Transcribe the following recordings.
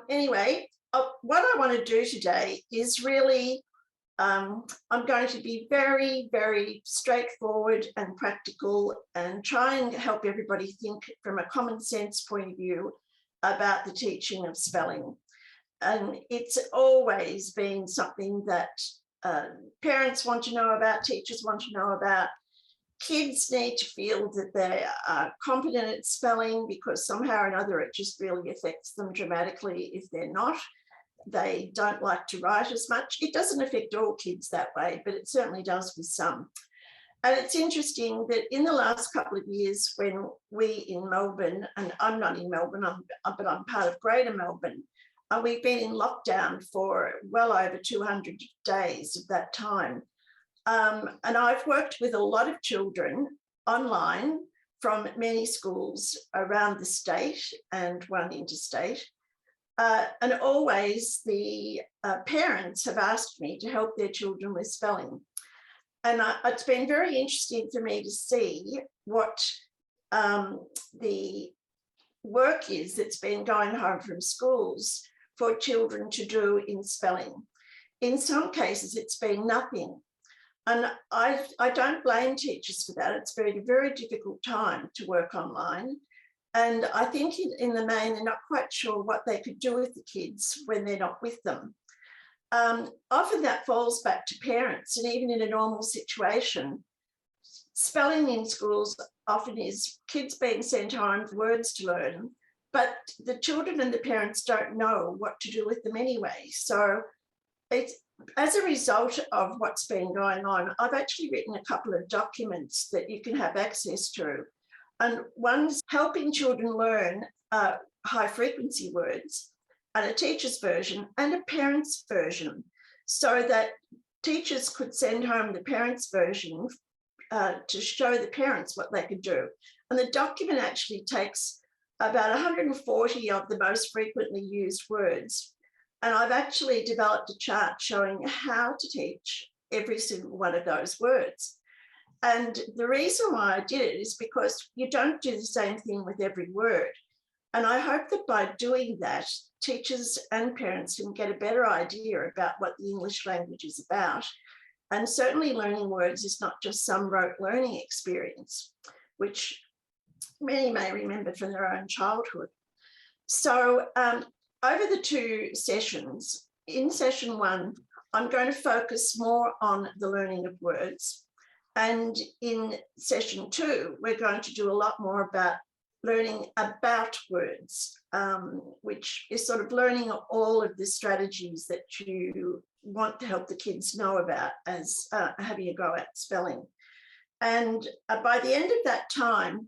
Anyway, what I want to do today is really, I'm going to be very, very straightforward and practical and try and help everybody think from a common sense point of view about the teaching of spelling. And it's always been something that parents want to know about, teachers want to know about. Kids need to feel that they are competent at spelling because somehow or another it just really affects them dramatically if they're not. They don't like to write as much. It doesn't affect all kids that way, but it certainly does with some. And it's interesting that in the last couple of years when we in Melbourne, and I'm not in Melbourne, but I'm part of Greater Melbourne, we've been in lockdown for well over 200 days of that time. And I've worked with a lot of children online from many schools around the state and one interstate. And always the parents have asked me to help their children with spelling. And it's been very interesting for me to see what the work is that's been going home from schools for children to do in spelling. In some cases, it's been nothing. And I don't blame teachers for that. It's been a very difficult time to work online. And I think in the main, they're not quite sure what they could do with the kids when they're not with them. Often that falls back to parents, and even in a normal situation, spelling in schools often is kids being sent home with words to learn, but the children and the parents don't know what to do with them anyway. So it's, as a result of what's been going on, I've actually written a couple of documents that you can have access to. And one's helping children learn high frequency words, and a teacher's version and a parent's version, so that teachers could send home the parents' version to show the parents what they could do. And the document actually takes about 140 of the most frequently used words. And I've actually developed a chart showing how to teach every single one of those words. And the reason why I did it is because you don't do the same thing with every word. And I hope that by doing that, teachers and parents can get a better idea about what the English language is about. And certainly learning words is not just some rote learning experience, which many may remember from their own childhood. So over the two sessions, in session one, I'm going to focus more on the learning of words. And in session two, we're going to do a lot more about learning about words, which is sort of learning all of the strategies that you want to help the kids know about as having a go at spelling. And by the end of that time,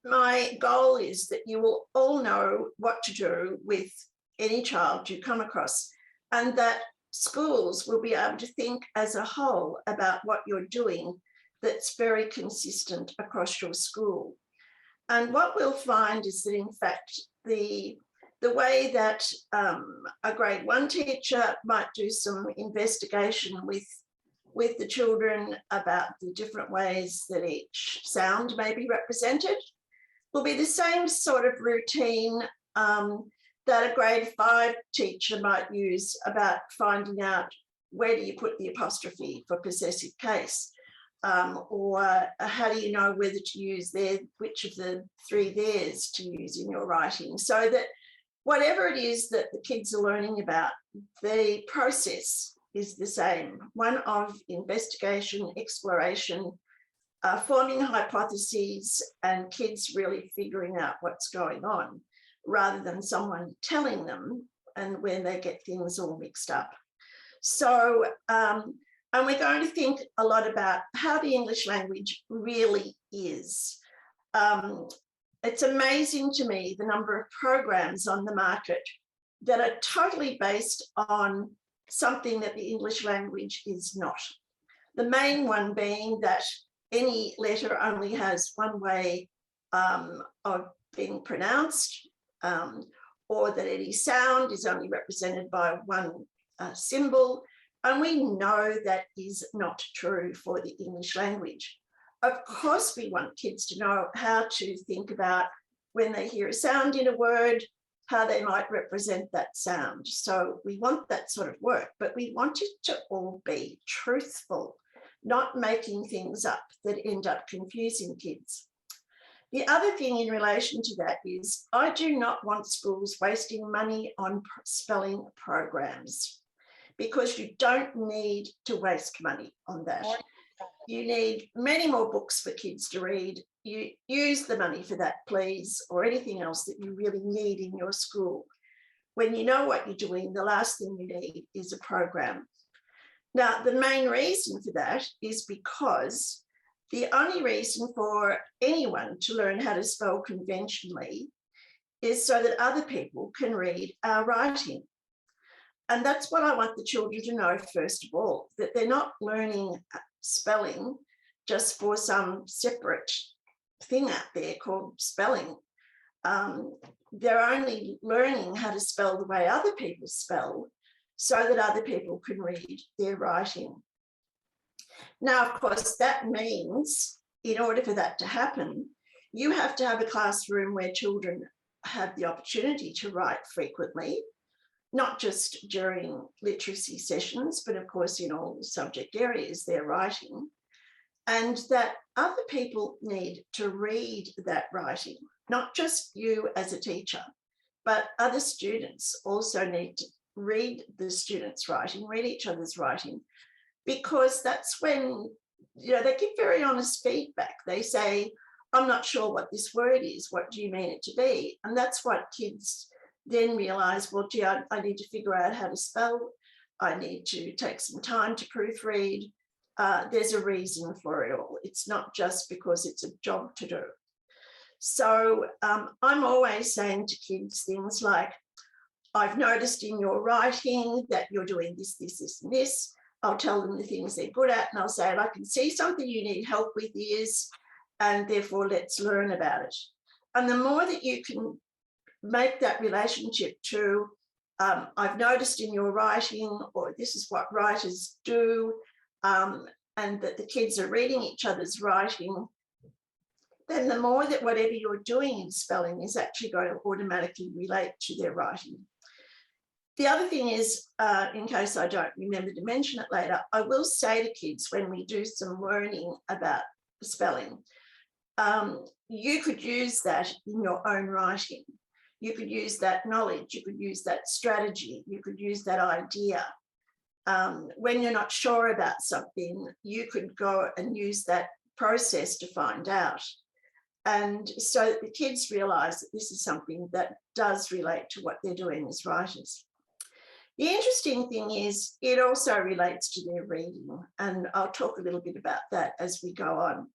my goal is that you will all know what to do with any child you come across, and that schools will be able to think as a whole about what you're doing that's very consistent across your school. And what we'll find is that, in fact, the way that a grade one teacher might do some investigation with the children about the different ways that each sound may be represented will be the same sort of routine that a grade 5 teacher might use about finding out where do you put the apostrophe for possessive case, or how do you know whether to use which of the three theirs to use in your writing, so that whatever it is that the kids are learning about, the process is the same, one of investigation, exploration, forming hypotheses, and kids really figuring out what's going on, rather than someone telling them and when they get things all mixed up. So, and we're going to think a lot about how the English language really is. It's amazing to me the number of programs on the market that are totally based on something that the English language is not. The main one being that any letter only has one way of being pronounced, or that any sound is only represented by one symbol. And we know that is not true for the English language. Of course, we want kids to know how to think about when they hear a sound in a word, how they might represent that sound. So we want that sort of work, but we want it to all be truthful, not making things up that end up confusing kids. The other thing in relation to that is I do not want schools wasting money on spelling programs, because you don't need to waste money on that. You need many more books for kids to read. You use the money for that, please, or anything else that you really need in your school. When you know what you're doing, the last thing you need is a program. Now, the main reason for that is because the only reason for anyone to learn how to spell conventionally is so that other people can read our writing. And that's what I want the children to know, first of all, that they're not learning spelling just for some separate thing out there called spelling. They're only learning how to spell the way other people spell so that other people can read their writing. Now, of course, that means in order for that to happen, you have to have a classroom where children have the opportunity to write frequently, not just during literacy sessions, but of course in all subject areas they're writing, and that other people need to read that writing, not just you as a teacher, but other students also need to read the students' writing, read each other's writing, because that's when, you know, they give very honest feedback. They say, I'm not sure what this word is, what do you mean it to be? And that's what kids then realize, well, gee, I need to figure out how to spell. I need to take some time to proofread. There's a reason for it all. It's not just because it's a job to do. So I'm always saying to kids things like, I've noticed in your writing that you're doing this, this, this, and this. I'll tell them the things they're good at, and I'll say, I can see something you need help with is, and therefore let's learn about it. And the more that you can make that relationship to, I've noticed in your writing, or this is what writers do, and that the kids are reading each other's writing, then the more that whatever you're doing in spelling is actually going to automatically relate to their writing. The other thing is, in case I don't remember to mention it later, I will say to kids when we do some learning about spelling, you could use that in your own writing. You could use that knowledge, you could use that strategy, you could use that idea. When you're not sure about something, you could go and use that process to find out. And so the kids realize that this is something that does relate to what they're doing as writers. The interesting thing is it also relates to their reading, and I'll talk a little bit about that as we go on.